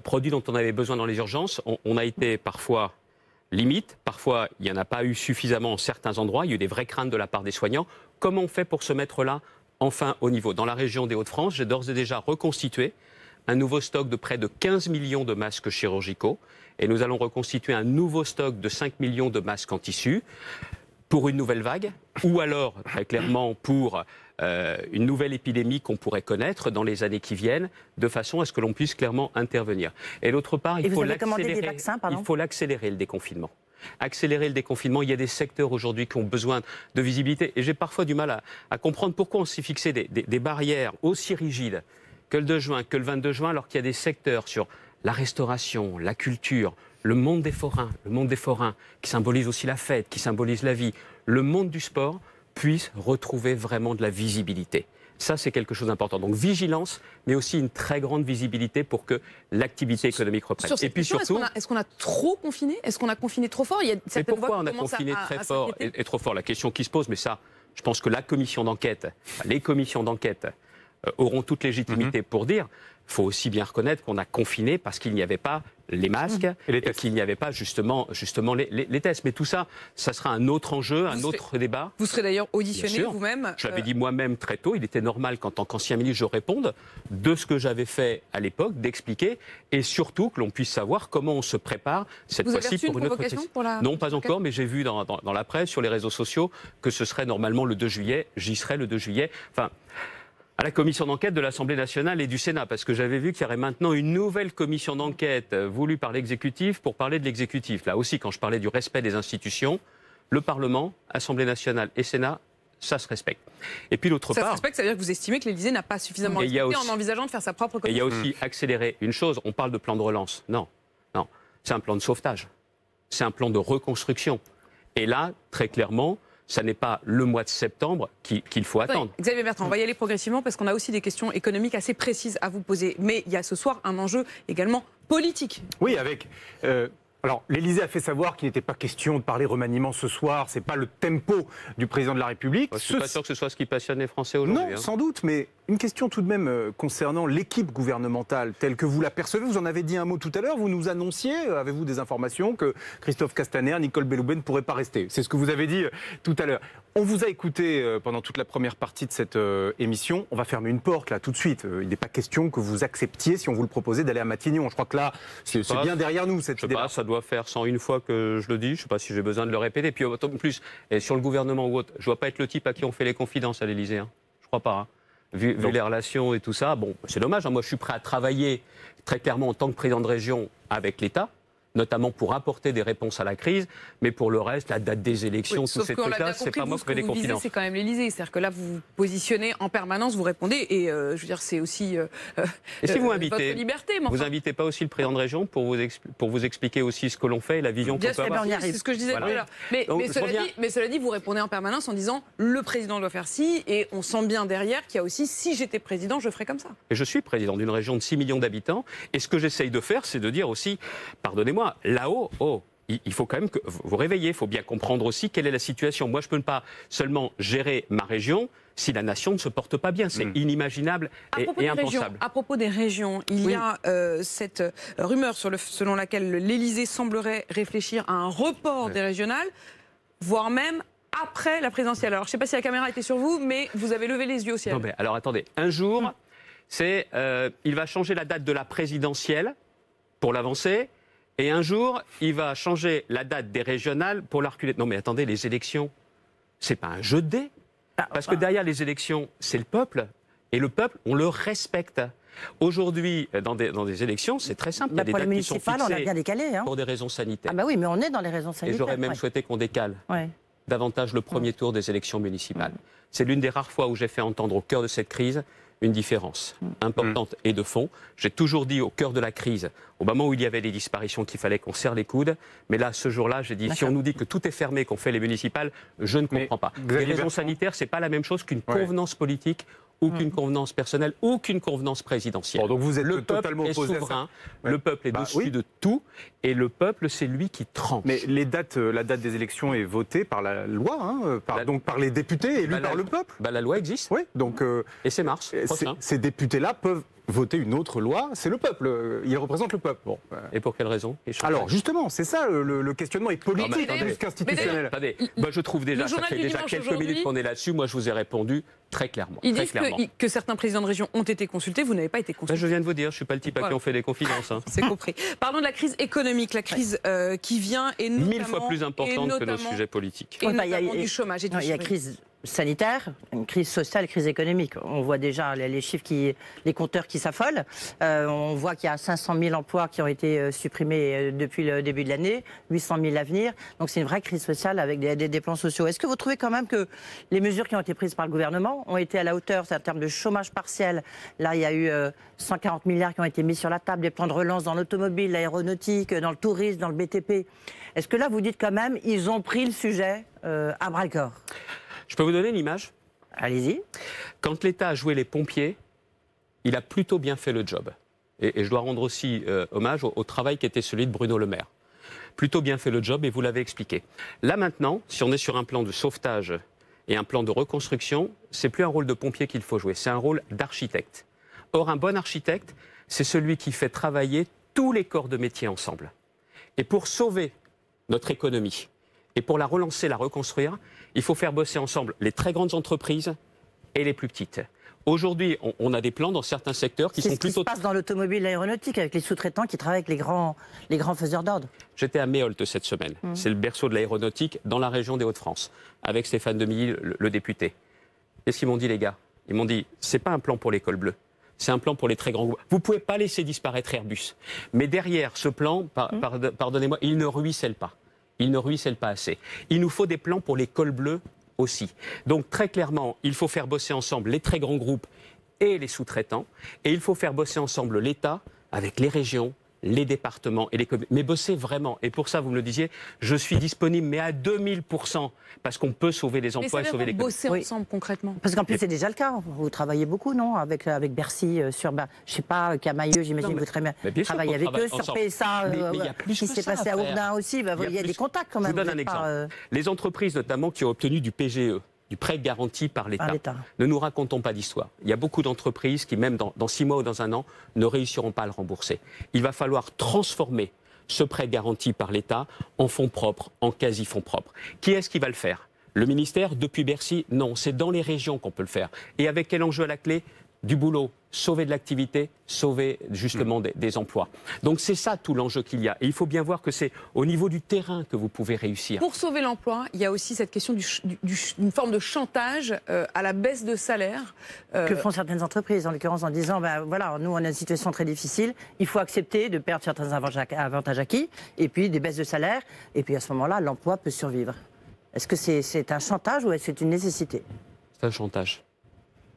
produits dont on avait besoin dans les urgences, on a été parfois limite, parfois il n'y en a pas eu suffisamment en certains endroits, il y a eu des vraies craintes de la part des soignants. Comment on fait pour se mettre là enfin au niveau? Dans la région des Hauts-de-France, j'ai d'ores et déjà reconstitué un nouveau stock de près de 15 millions de masques chirurgicaux et nous allons reconstituer un nouveau stock de 5 millions de masques en tissu pour une nouvelle vague ou alors, très clairement, pour une nouvelle épidémie qu'on pourrait connaître dans les années qui viennent, de façon à ce que l'on puisse clairement intervenir. Et d'autre part, il faut l'accélérer, le déconfinement. Accélérer le déconfinement, il y a des secteurs aujourd'hui qui ont besoin de visibilité. Et j'ai parfois du mal à comprendre pourquoi on s'est fixé des barrières aussi rigides que le 2 juin, que le 22 juin, alors qu'il y a des secteurs sur la restauration, la culture, le monde des forains, qui symbolise aussi la fête, qui symbolise la vie, le monde du sport, puisse retrouver vraiment de la visibilité. Ça, c'est quelque chose d'important. Donc, vigilance, mais aussi une très grande visibilité pour que l'activité économique reprenne. Et puis surtout, est-ce qu'on a trop confiné? Est-ce qu'on a confiné trop fort? Mais pourquoi on a confiné très fort et trop fort? La question qui se pose, mais ça, je pense que la commission d'enquête, les commissions d'enquête auront toute légitimité pour dire, il faut aussi bien reconnaître qu'on a confiné parce qu'il n'y avait pas les masques et qu'il n'y avait pas justement les tests. Mais tout ça, ça sera un autre enjeu, un autre débat. Vous serez d'ailleurs auditionné vous-même. Je l'avais dit moi-même très tôt, il était normal qu'en tant qu'ancien ministre, je réponde de ce que j'avais fait à l'époque, d'expliquer, et surtout que l'on puisse savoir comment on se prépare cette fois-ci pour une autre crise. Non, pas encore, mais j'ai vu dans la presse, sur les réseaux sociaux, que ce serait normalement le 2 juillet. J'y serai le 2 juillet. Enfin, à la commission d'enquête de l'Assemblée nationale et du Sénat, parce que j'avais vu qu'il y aurait maintenant une nouvelle commission d'enquête voulue par l'exécutif pour parler de l'exécutif. Là aussi, quand je parlais du respect des institutions, le Parlement, Assemblée nationale et Sénat, ça se respecte. Et puis l'autre part... Ça se respecte, ça veut dire que vous estimez que l'Élysée n'a pas suffisamment respecté en envisageant de faire sa propre commission. Et il y a aussi accéléré une chose, on parle de plan de relance. Non, c'est un plan de sauvetage. C'est un plan de reconstruction. Et là, très clairement... ça n'est pas le mois de septembre qu'il faut attendre. Xavier Bertrand, on va y aller progressivement parce qu'on a aussi des questions économiques assez précises à vous poser. Mais il y a ce soir un enjeu également politique. Oui, avec... alors, l'Élysée a fait savoir qu'il n'était pas question de parler remaniement ce soir. Ce n'est pas le tempo du président de la République. Je ne suis pas sûr que ce soit ce qui passionne les Français aujourd'hui. Non, sans doute, mais une question tout de même concernant l'équipe gouvernementale telle que vous la percevez. Vous en avez dit un mot tout à l'heure. Vous nous annonciez, avez-vous des informations, que Christophe Castaner, Nicole Belloubet ne pourraient pas rester. C'est ce que vous avez dit tout à l'heure. On vous a écouté pendant toute la première partie de cette émission. On va fermer une porte là tout de suite. Il n'est pas question que vous acceptiez, si on vous le proposait, d'aller à Matignon. Je crois que là, c'est bien derrière nous cette idée. Ça doit faire 101 fois que je le dis. Je ne sais pas si j'ai besoin de le répéter. Puis en plus, et sur le gouvernement ou autre, je ne vois pas être le type à qui on fait les confidences à l'Élysée. Hein. Je ne crois pas. Hein. Vu les relations et tout ça, bon, c'est dommage. Hein. Moi, je suis prêt à travailler très clairement en tant que président de région avec l'État, notamment pour apporter des réponses à la crise, mais pour le reste, la date des élections, tous ces trucs-là, c'est pas moi qui fais les confidences. C'est quand même l'Élysée, c'est-à-dire que là, vous vous positionnez en permanence, vous répondez, et je veux dire, c'est aussi et si vous votre liberté. Vous invitez pas aussi le président de région pour vous expliquer aussi ce que l'on fait et la vision qu'on peut avoir. C'est ce que je disais tout à l'heure. Mais cela dit, vous répondez en permanence en disant le président doit faire ci, et on sent bien derrière qu'il y a aussi, si j'étais président, je ferais comme ça. Et je suis président d'une région de 6 millions d'habitants, et ce que j'essaye de faire, c'est de dire aussi, pardonnez-moi, là-haut, il faut quand même que vous réveillez, il faut bien comprendre aussi quelle est la situation. Moi, je ne peux pas seulement gérer ma région si la nation ne se porte pas bien. C'est inimaginable et impensable. À propos des régions, il y a cette rumeur selon laquelle l'Élysée semblerait réfléchir à un report des régionales, voire même après la présidentielle. Alors, je ne sais pas si la caméra était sur vous, mais vous avez levé les yeux au ciel. Non, mais alors attendez, un jour, il va changer la date de la présidentielle pour l'avancer. Et un jour, il va changer la date des régionales pour la reculer. Non mais attendez, les élections, c'est pas un jeu de dés. Parce que derrière les élections, c'est le peuple. Et le peuple, on le respecte. Aujourd'hui, dans des élections, c'est très simple. Il y a des dates qui sont fixées on a bien décalé, pour des raisons sanitaires. Ah bah oui, mais on est dans les raisons sanitaires. Et j'aurais même souhaité qu'on décale davantage le premier tour des élections municipales. C'est l'une des rares fois où j'ai fait entendre au cœur de cette crise une différence importante et de fond. J'ai toujours dit au cœur de la crise, au moment où il y avait les disparitions, qu'il fallait qu'on serre les coudes. Mais là, ce jour-là, j'ai dit, si on nous dit que tout est fermé, qu'on fait les municipales, je ne comprends pas. Les raisons sanitaires, ce n'est pas la même chose qu'une convenance politique, ou qu'une convenance personnelle, ou qu'une convenance présidentielle. Bon, donc vous êtes le totalement peuple est opposé souverain, le peuple est dessus de tout, et le peuple, c'est lui qui tranche. Mais la date des élections est votée par la loi, donc par les députés élus par le peuple. La loi existe. Oui, donc... et c'est mars. Ces députés-là peuvent voter une autre loi. C'est le peuple. Il représente le peuple. Bon. Et pour quelle raison? Alors justement, c'est ça, le questionnement est politique plus qu'institutionnel. Attendez, je trouve déjà, ça fait déjà quelques minutes qu'on est là-dessus. Moi, je vous ai répondu très clairement. Ils disent que certains présidents de région ont été consultés, vous n'avez pas été consulté. Je viens de vous dire, je ne suis pas le type à qui on fait des confidences. Hein. C'est compris. Parlons de la crise économique, la crise qui vient et notamment... 1000 fois plus importante que nos sujets politiques. Et notamment du chômage. Il y a crise sanitaire, une crise sociale, une crise économique. On voit déjà les chiffres, les compteurs qui s'affolent. On voit qu'il y a 500 000 emplois qui ont été supprimés depuis le début de l'année, 800 000 à venir. Donc c'est une vraie crise sociale avec des plans sociaux. Est-ce que vous trouvez quand même que les mesures qui ont été prises par le gouvernement ont été à la hauteur, en termes de chômage partiel? Là, il y a eu 140 milliards qui ont été mis sur la table, des plans de relance dans l'automobile, l'aéronautique, dans le tourisme, dans le BTP. Est-ce que là, vous dites quand même, ils ont pris le sujet à bras-le-corps? Je peux vous donner une image? Allez-y. Quand l'État a joué les pompiers, il a plutôt bien fait le job. Et je dois rendre aussi hommage au travail qui était celui de Bruno Le Maire. Plutôt bien fait le job et vous l'avez expliqué. Là maintenant, si on est sur un plan de sauvetage et un plan de reconstruction, c'est plus un rôle de pompier qu'il faut jouer, c'est un rôle d'architecte. Or, un bon architecte, c'est celui qui fait travailler tous les corps de métier ensemble. Et pour sauver notre économie, et pour la relancer, la reconstruire, il faut faire bosser ensemble les très grandes entreprises et les plus petites. Aujourd'hui, on a des plans dans certains secteurs qui sont plutôt... C'est ce qui se passe dans l'automobile et l'aéronautique, avec les sous-traitants qui travaillent avec les grands faiseurs d'ordre. J'étais à Méholt cette semaine. C'est le berceau de l'aéronautique dans la région des Hauts-de-France, avec Stéphane Demilly, le député. Qu'est-ce qu'ils m'ont dit, les gars? Ils m'ont dit, c'est pas un plan pour l'école bleue. C'est un plan pour les très grands groupes. Vous ne pouvez pas laisser disparaître Airbus. Mais derrière ce plan, pardonnez-moi, il ne ruisselle pas. Il ne ruisselle pas assez. Il nous faut des plans pour les cols bleus aussi. Donc très clairement, il faut faire bosser ensemble les très grands groupes et les sous-traitants. Et il faut faire bosser ensemble l'État avec les régions, les départements et les communes. Mais bosser vraiment. Et pour ça, vous me le disiez, je suis disponible, mais à 2000%, parce qu'on peut sauver les emplois et sauver les communes. Bosser ensemble concrètement. Parce qu'en plus, c'est déjà le cas. Vous travaillez beaucoup, non, avec Bercy sur, je ne sais pas, Camailleux, j'imagine que vous travaillez avec eux sur PSA. Mais il y a plus qui s'est passé à Ourdin aussi. Il y a des contacts quand même. Je vous donne un exemple. Les entreprises, notamment, qui ont obtenu du PGE, du prêt garanti par l'État. Ne nous racontons pas d'histoire. Il y a beaucoup d'entreprises qui, même dans 6 mois ou dans un an, ne réussiront pas à le rembourser. Il va falloir transformer ce prêt garanti par l'État en fonds propres, en quasi-fonds propres. Qui est-ce qui va le faire? Le ministère, depuis Bercy? Non, c'est dans les régions qu'on peut le faire. Et avec quel enjeu à la clé? Du boulot, sauver de l'activité, sauver justement des emplois. Donc c'est ça tout l'enjeu qu'il y a. Et il faut bien voir que c'est au niveau du terrain que vous pouvez réussir. Pour sauver l'emploi, il y a aussi cette question d'une forme de chantage à la baisse de salaire. Que font certaines entreprises, en l'occurrence en disant, voilà, nous on a une situation très difficile, il faut accepter de perdre certains avantages acquis, et puis des baisses de salaire, et puis à ce moment-là, l'emploi peut survivre. Est-ce que c'est un chantage ou est-ce que c'est une nécessité? C'est un chantage.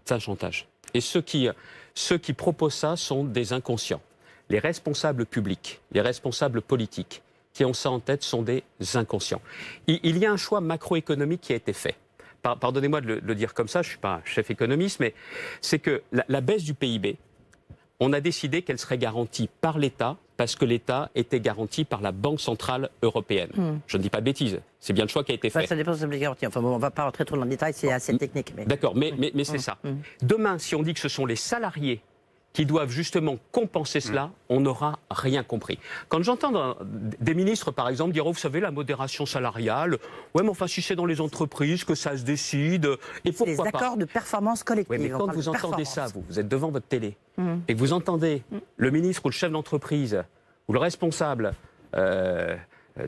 C'est un chantage. Et ceux qui proposent ça sont des inconscients. Les responsables publics, les responsables politiques qui ont ça en tête sont des inconscients. Il y a un choix macroéconomique qui a été fait. Pardonnez-moi de le dire comme ça, je ne suis pas chef économiste, mais c'est que la baisse du PIB, on a décidé qu'elle serait garantie par l'État parce que l'État était garanti par la Banque Centrale Européenne. Je ne dis pas de bêtises, c'est bien le choix qui a été fait. Ça dépend de la garantie. Enfin, bon, on ne va pas rentrer trop dans le détail, c'est assez technique. Mais... D'accord, mais c'est ça. Demain, si on dit que ce sont les salariés qui doivent justement compenser cela, on n'aura rien compris. Quand j'entends des ministres, par exemple, dire, oh, vous savez, la modération salariale, ouais, mais enfin, si c'est dans les entreprises que ça se décide, et pourquoi pas? Les accords de performance collective. Oui, mais quand vous entendez ça, vous êtes devant votre télé, et que vous entendez le ministre ou le chef d'entreprise, ou le responsable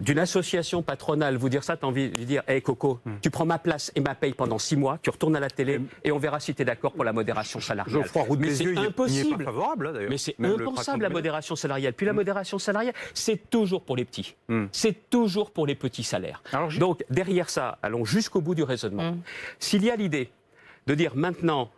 d'une association patronale vous dire ça, tu as envie de lui dire, hey Coco, tu prends ma place et ma paye pendant 6 mois, tu retournes à la télé et on verra si tu es d'accord pour la modération salariale. Geoffroy Roux de Bézieux, c'est impossible. il n'est pas favorable, là, d'ailleurs. Mais c'est impensable la modération salariale. Puis la modération salariale, c'est toujours pour les petits. C'est toujours pour les petits salaires. Alors, donc derrière ça, allons jusqu'au bout du raisonnement. S'il y a l'idée de dire maintenant,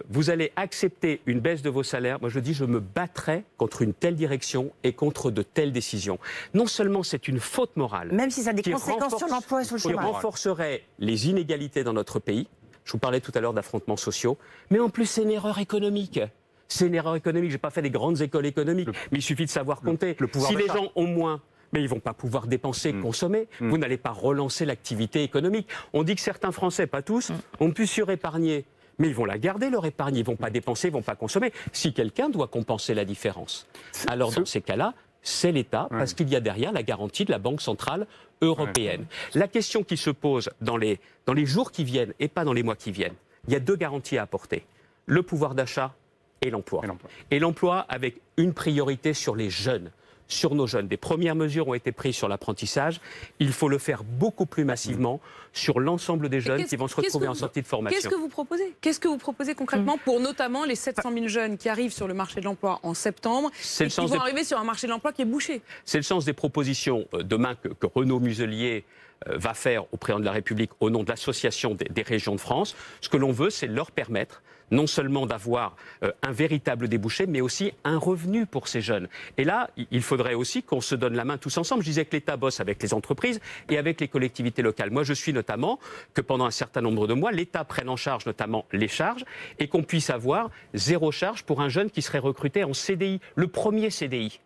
vous allez accepter une baisse de vos salaires, moi je dis je me battrai contre une telle direction et contre de telles décisions. Non seulement c'est une faute morale, même si ça a des conséquences sur l'emploi et sur le chômage, qui renforcerait les inégalités dans notre pays. Je vous parlais tout à l'heure d'affrontements sociaux, mais en plus c'est une erreur économique. C'est une erreur économique. Je n'ai pas fait des grandes écoles économiques, mais il suffit de savoir compter. Si les gens ont moins, mais ils ne vont pas pouvoir dépenser, consommer. Vous n'allez pas relancer l'activité économique. On dit que certains Français, pas tous, ont pu surépargner Mais ils vont la garder, leur épargne. Ils ne vont pas dépenser, ils ne vont pas consommer. Si quelqu'un doit compenser la différence, alors dans ces cas-là, c'est l'État, parce qu'il y a derrière la garantie de la Banque centrale européenne. La question qui se pose dans les jours qui viennent et pas dans les mois qui viennent, il y a 2 garanties à apporter. Le pouvoir d'achat et l'emploi. Et l'emploi avec une priorité sur les jeunes. Sur nos jeunes. Des premières mesures ont été prises sur l'apprentissage. Il faut le faire beaucoup plus massivement sur l'ensemble des jeunes qui vont se retrouver en sortie de formation. Qu'est-ce que vous proposez ? Qu'est-ce que vous proposez concrètement pour notamment les 700 000 jeunes qui arrivent sur le marché de l'emploi en septembre et qui vont arriver sur un marché de l'emploi qui est bouché ? C'est le sens des propositions demain que Renaud Muselier va faire au président de la République au nom de l'Association des régions de France. Ce que l'on veut, c'est leur permettre non seulement d'avoir un véritable débouché, mais aussi un revenu pour ces jeunes. Et là, il faudrait aussi qu'on se donne la main tous ensemble. Je disais que l'État bosse avec les entreprises et avec les collectivités locales. Moi, je suis notamment que pendant un certain nombre de mois, l'État prenne en charge notamment les charges et qu'on puisse avoir 0 charge pour un jeune qui serait recruté en CDI, le premier CDI.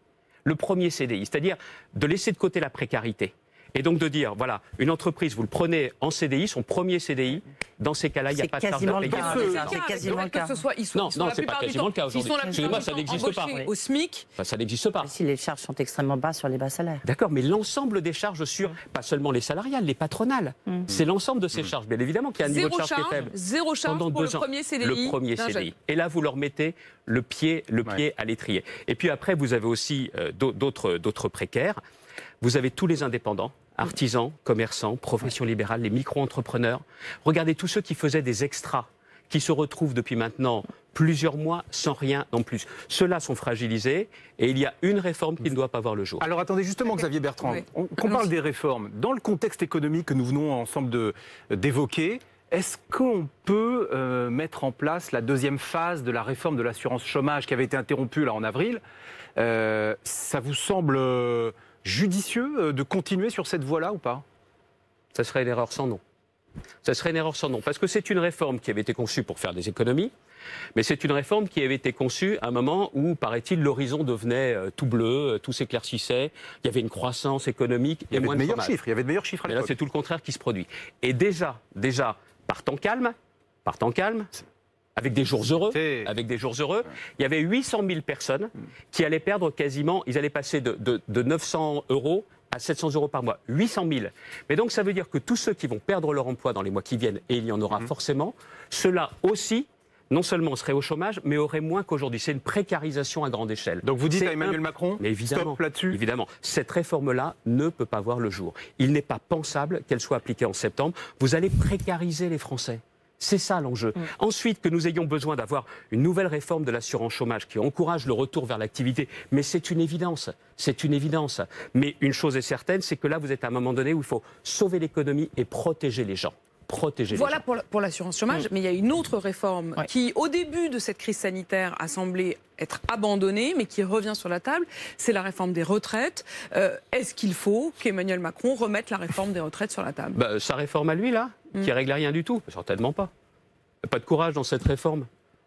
Le premier CDI, c'est-à-dire de laisser de côté la précarité. Et donc de dire, voilà, une entreprise, vous le prenez en CDI, son premier CDI, dans ces cas-là, il n'y a pas de charge à payer. C'est quasiment le cas. Non, c'est pas quasiment le cas aujourd'hui. Excusez-moi, ça n'existe pas. Au SMIC. Ça n'existe pas. Si les charges sont extrêmement basses sur les bas salaires. D'accord, mais l'ensemble des charges sur, pas seulement les salariales, les patronales, c'est l'ensemble de ces charges. Bien évidemment qu'il y a un niveau de charge qui est faible. 0 charge pour le premier CDI. Le premier CDI. Et là, vous leur mettez le pied à l'étrier. Et puis après, vous avez aussi d'autres précaires. Vous avez tous les indépendants, artisans, commerçants, professions libérales, les micro-entrepreneurs. Regardez tous ceux qui faisaient des extras, qui se retrouvent depuis maintenant plusieurs mois sans rien en plus. Ceux-là sont fragilisés et il y a une réforme qui ne doit pas voir le jour. Alors attendez justement Xavier Bertrand, qu'on parle des réformes. Dans le contexte économique que nous venons ensemble d'évoquer, est-ce qu'on peut mettre en place la 2e phase de la réforme de l'assurance chômage qui avait été interrompue là en avril ? Ça vous semble judicieux de continuer sur cette voie-là ou pas ? Ça serait une erreur sans nom. Ça serait une erreur sans nom. Parce que c'est une réforme qui avait été conçue pour faire des économies, mais c'est une réforme qui avait été conçue à un moment où, paraît-il, l'horizon devenait tout bleu, tout s'éclaircissait, il y avait une croissance économique et moins de chômage. Il y avait de meilleurs chiffres à l'époque. Mais là, c'est tout le contraire qui se produit. Et déjà, par temps calme, avec des jours heureux, il y avait 800 000 personnes qui allaient perdre quasiment, ils allaient passer de 900 € à 700 € par mois. 800 000. Mais donc ça veut dire que tous ceux qui vont perdre leur emploi dans les mois qui viennent, et il y en aura forcément, ceux-là aussi, non seulement seraient au chômage, mais auraient moins qu'aujourd'hui. C'est une précarisation à grande échelle. Donc vous dites à Emmanuel Macron, mais évidemment, stop là-dessus. Évidemment, cette réforme-là ne peut pas voir le jour. Il n'est pas pensable qu'elle soit appliquée en septembre. Vous allez précariser les Français. C'est ça l'enjeu. Ensuite, que nous ayons besoin d'avoir une nouvelle réforme de l'assurance chômage qui encourage le retour vers l'activité, mais c'est une évidence. C'est une évidence. Mais une chose est certaine, c'est que là, vous êtes à un moment donné où il faut sauver l'économie et protéger les gens. Voilà pour l'assurance chômage, mais il y a une autre réforme qui, au début de cette crise sanitaire, a semblé être abandonnée, mais qui revient sur la table, c'est la réforme des retraites. Est-ce qu'il faut qu'Emmanuel Macron remette la réforme des retraites sur la table ? Sa réforme à lui, là, qui règle rien du tout ? Certainement pas. Pas de courage dans cette réforme.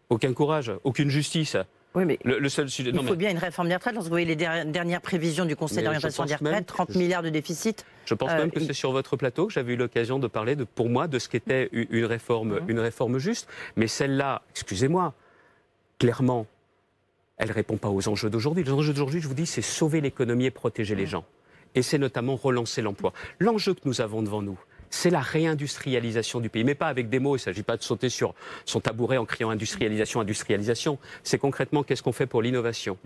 Aucun courage, aucune justice. Oui, mais le seul sujet... il faut bien une réforme des retraites. Lorsque vous voyez les dernières prévisions du Conseil d'orientation des retraites, 30 milliards de déficit. Je pense même que c'est sur votre plateau que j'avais eu l'occasion de parler, pour moi, de ce qu'était une réforme juste. Mais celle-là, excusez-moi, clairement, elle ne répond pas aux enjeux d'aujourd'hui. Les enjeux d'aujourd'hui, je vous dis, c'est sauver l'économie et protéger les gens. Et c'est notamment relancer l'emploi. L'enjeu que nous avons devant nous, c'est la réindustrialisation du pays. Mais pas avec des mots, il ne s'agit pas de sauter sur son tabouret en criant industrialisation, industrialisation. C'est concrètement qu'est-ce qu'on fait pour l'innovation.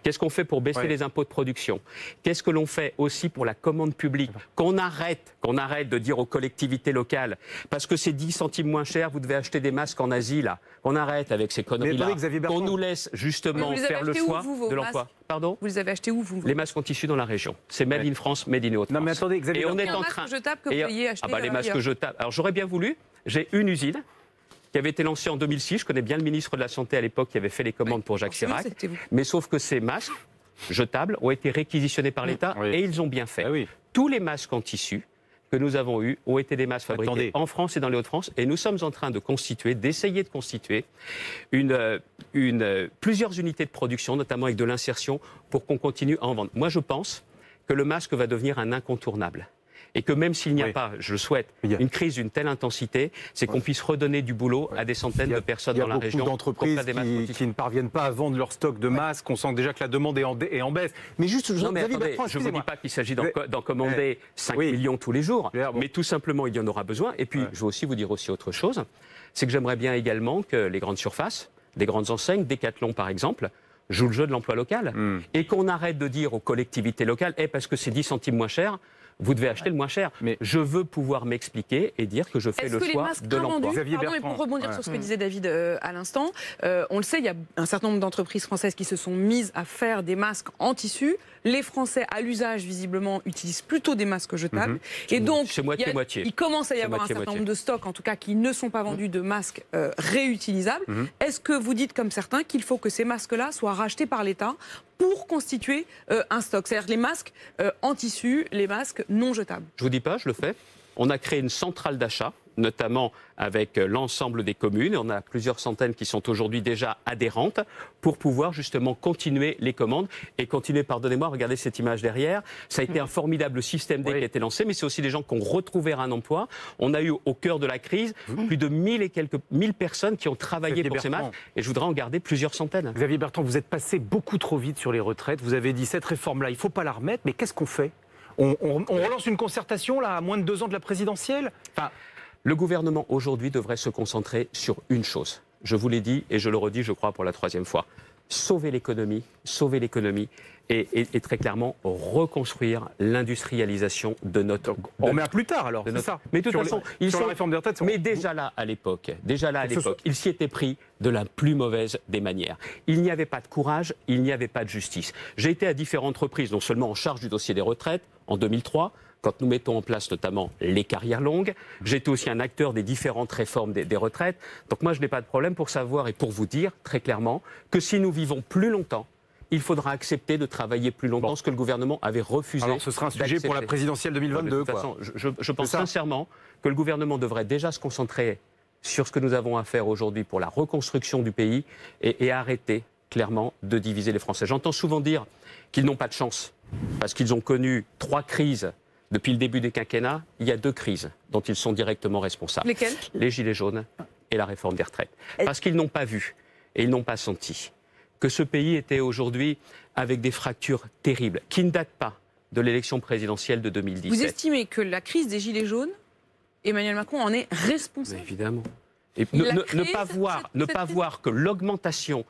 Qu'est-ce qu'on fait pour baisser les impôts de production. Qu'est-ce que l'on fait aussi pour la commande publique. Qu'on arrête de dire aux collectivités locales, parce que c'est 10 centimes moins cher, vous devez acheter des masques en Asie, là. On arrête avec ces conneries-là. Qu'on nous laisse justement faire le choix de l'emploi. Pardon ? Vous les avez achetés où, vous ? Les masques en tissu dans la région. C'est Made in France, Made in Haute-France. Non mais attendez, Xavier, et on est en train... jetable que vous ayez acheté les masques jetables. Alors j'aurais bien voulu, j'ai une usine qui avait été lancée en 2006, je connais bien le ministre de la Santé à l'époque qui avait fait les commandes pour Jacques Chirac, mais sauf que ces masques jetables ont été réquisitionnés par l'État et ils ont bien fait. Tous les masques en tissu que nous avons eus ont été des masques fabriqués en France et dans les Hauts-de-France et nous sommes en train d'essayer de constituer plusieurs unités de production, notamment avec de l'insertion, pour qu'on continue à en vendre. Moi je pense que le masque va devenir un incontournable. et que même s'il n'y a Oui. pas, je le souhaite, une crise d'une telle intensité, c'est qu'on puisse redonner du boulot à des centaines de personnes dans la région. Il y a beaucoup d'entreprises qui ne parviennent pas à vendre leur stock de masques. On sent déjà que la demande est en baisse. Mais juste, non, mais attendez, je ne vous dis pas qu'il s'agit d'en commander 5 millions tous les jours, mais tout simplement, il y en aura besoin. Et puis, je veux aussi vous dire aussi autre chose, c'est que j'aimerais bien également que les grandes surfaces, les grandes enseignes, Decathlon par exemple, jouent le jeu de l'emploi local et qu'on arrête de dire aux collectivités locales parce que c'est 10 centimes moins cher, vous devez acheter le moins cher. Mais je veux pouvoir m'expliquer et dire que je fais le choix de l'emploi. Pardon, mais pour rebondir sur ce que disait David à l'instant, on le sait, il y a un certain nombre d'entreprises françaises qui se sont mises à faire des masques en tissu. Les Français, à l'usage, visiblement, utilisent plutôt des masques jetables. Et donc, il commence à y avoir un certain nombre de stocks, en tout cas, qui ne sont pas vendus de masques réutilisables. Est-ce que vous dites, comme certains, qu'il faut que ces masques-là soient rachetés par l'État pour constituer un stock? C'est-à-dire les masques en tissu, les masques non jetables. Je ne vous dis pas, je le fais. On a créé une centrale d'achat, notamment avec l'ensemble des communes. On a plusieurs centaines qui sont aujourd'hui déjà adhérentes pour pouvoir justement continuer les commandes et continuer, pardonnez-moi, regardez cette image derrière. Ça a été un formidable système D qui a été lancé, mais c'est aussi des gens qui ont retrouvé un emploi. On a eu au cœur de la crise plus de 1000 personnes qui ont travaillé pour ces masques et je voudrais en garder plusieurs centaines. Xavier Bertrand, vous êtes passé beaucoup trop vite sur les retraites. Vous avez dit cette réforme-là, il ne faut pas la remettre, mais qu'est-ce qu'on fait ? On relance une concertation là, à moins de 2 ans de la présidentielle. Le gouvernement aujourd'hui devrait se concentrer sur une chose. Je vous l'ai dit et je le redis, je crois, pour la 3e fois. Sauver l'économie et très clairement reconstruire l'industrialisation de notre... On remet à plus tard alors, c'est ça. Mais de toute façon, la réforme des retraites, mais déjà là à l'époque, ils s'y étaient pris de la plus mauvaise des manières. Il n'y avait pas de courage, il n'y avait pas de justice. J'ai été à différentes reprises, non seulement en charge du dossier des retraites, en 2003, quand nous mettons en place notamment les carrières longues. J'étais aussi un acteur des différentes réformes des retraites. Donc moi, je n'ai pas de problème pour savoir et pour vous dire très clairement que si nous vivons plus longtemps, il faudra accepter de travailler plus longtemps, ce que le gouvernement avait refusé. Alors ce sera un sujet pour la présidentielle 2022. De toute façon, je pense sincèrement que le gouvernement devrait déjà se concentrer sur ce que nous avons à faire aujourd'hui pour la reconstruction du pays et arrêter clairement de diviser les Français. J'entends souvent dire qu'ils n'ont pas de chance parce qu'ils ont connu 3 crises. Depuis le début des quinquennats, il y a 2 crises dont ils sont directement responsables. Lesquelles ? Les Gilets jaunes et la réforme des retraites. Parce qu'ils n'ont pas vu et ils n'ont pas senti que ce pays était aujourd'hui avec des fractures terribles, qui ne datent pas de l'élection présidentielle de 2017. Vous estimez que la crise des Gilets jaunes, Emmanuel Macron en est responsable ? Mais évidemment. Et ne pas voir que l'augmentation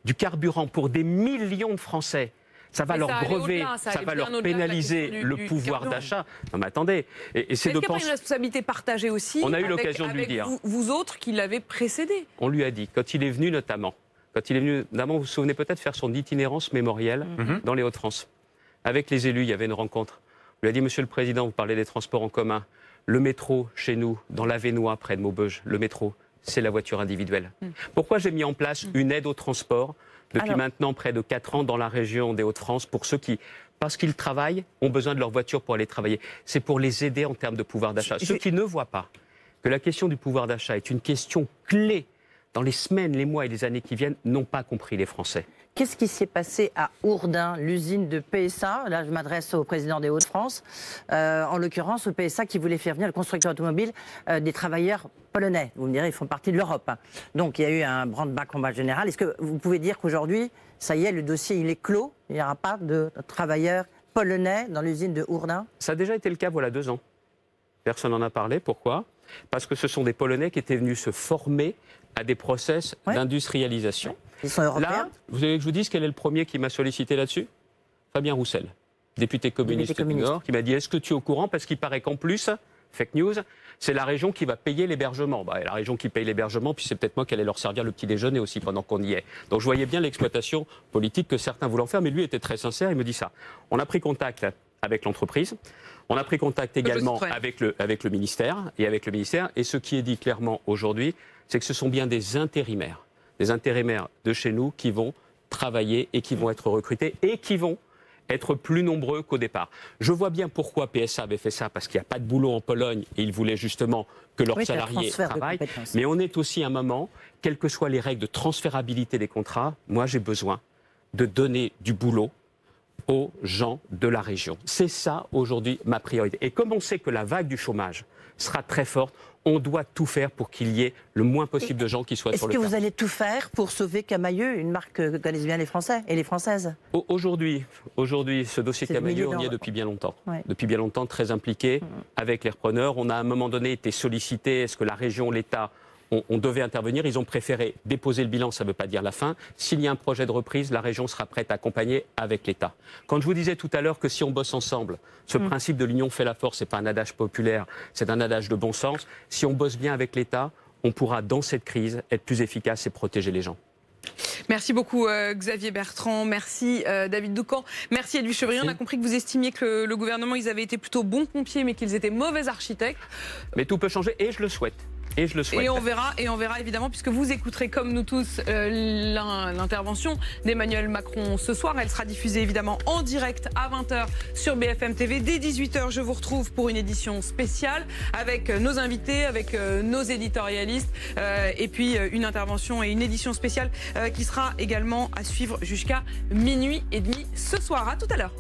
du carburant pour des millions de Français, ça va leur grever, ça va leur pénaliser le pouvoir d'achat. Non mais attendez, et c'est de penser... Est-ce qu'il n'y a pas une responsabilité partagée aussi? On a eu l'occasion de lui dire. Vous autres qui l'avez précédé. On lui a dit, quand il est venu notamment, vous vous souvenez peut-être faire son itinérance mémorielle dans les Hauts-de-France. Avec les élus, il y avait une rencontre. On lui a dit, Monsieur le Président, vous parlez des transports en commun. Le métro, chez nous, dans l'Avesnois, près de Maubeuge, le métro, c'est la voiture individuelle. Pourquoi j'ai mis en place une aide au transport depuis maintenant près de 4 ans dans la région des Hauts-de-France pour ceux qui, parce qu'ils travaillent, ont besoin de leur voiture pour aller travailler. C'est pour les aider en termes de pouvoir d'achat. Ceux qui ne voient pas que la question du pouvoir d'achat est une question clé dans les semaines, les mois et les années qui viennent, n'ont pas compris les Français. Qu'est-ce qui s'est passé à Ourdin, l'usine de PSA? Là, je m'adresse au président des Hauts-de-France. En l'occurrence, au PSA qui voulait faire venir, le constructeur automobile, des travailleurs polonais. Vous me direz, ils font partie de l'Europe. Donc, il y a eu un branle-bas combat général. Est-ce que vous pouvez dire qu'aujourd'hui, ça y est, le dossier, il est clos? Il n'y aura pas de travailleurs polonais dans l'usine de Ourdin? Ça a déjà été le cas, voilà 2 ans. Personne n'en a parlé. Pourquoi? Parce que ce sont des Polonais qui étaient venus se former à des process d'industrialisation. Ils sont européens. Là, vous voulez que je vous dise quel est le premier qui m'a sollicité là-dessus? Fabien Roussel, député communiste du Nord, qui m'a dit, est-ce que tu es au courant? Parce qu'il paraît qu'en plus, fake news, c'est la région qui va payer l'hébergement. La région qui paye l'hébergement, puis c'est peut-être moi qui allais leur servir le petit déjeuner aussi pendant qu'on y est. Donc je voyais bien l'exploitation politique que certains voulaient en faire, mais lui était très sincère, il me dit ça. On a pris contact avec l'entreprise, on a pris contact également avec le ministère, et ce qui est dit clairement aujourd'hui, c'est que ce sont bien des intérimaires de chez nous qui vont travailler et qui vont être recrutés et qui vont être plus nombreux qu'au départ. Je vois bien pourquoi PSA avait fait ça, parce qu'il n'y a pas de boulot en Pologne et ils voulaient justement que leurs salariés travaillent. Mais on est aussi à un moment, quelles que soient les règles de transférabilité des contrats, moi j'ai besoin de donner du boulot aux gens de la région. C'est ça aujourd'hui ma priorité. Et comme on sait que la vague du chômage sera très forte, on doit tout faire pour qu'il y ait le moins possible de gens qui soient sur le terrain. Est-ce que vous allez tout faire pour sauver Camaïeu, une marque que connaissent bien les Français et les Françaises? Aujourd'hui, ce dossier Camaïeu, on y est depuis bien longtemps. Ouais. Depuis bien longtemps, très impliqué avec les repreneurs. On a à un moment donné été sollicité. Est-ce que la région, l'État, on devait intervenir? Ils ont préféré déposer le bilan, ça ne veut pas dire la fin. S'il y a un projet de reprise, la région sera prête à accompagner avec l'État. Quand je vous disais tout à l'heure que si on bosse ensemble, ce principe de l'union fait la force, ce n'est pas un adage populaire, c'est un adage de bon sens. Si on bosse bien avec l'État, on pourra, dans cette crise, être plus efficace et protéger les gens. Merci beaucoup Xavier Bertrand, merci David Doucan, merci Edwige Chevrillon. On a compris que vous estimiez que le gouvernement, ils avaient été plutôt bons pompiers, mais qu'ils étaient mauvais architectes. Mais tout peut changer et je le souhaite. Et je le souhaite. Et on verra évidemment, puisque vous écouterez comme nous tous l'intervention d'Emmanuel Macron ce soir. Elle sera diffusée évidemment en direct à 20h sur BFM TV. Dès 18h, je vous retrouve pour une édition spéciale avec nos invités, avec nos éditorialistes et puis une intervention et une édition spéciale qui sera également à suivre jusqu'à minuit et demi ce soir. À tout à l'heure.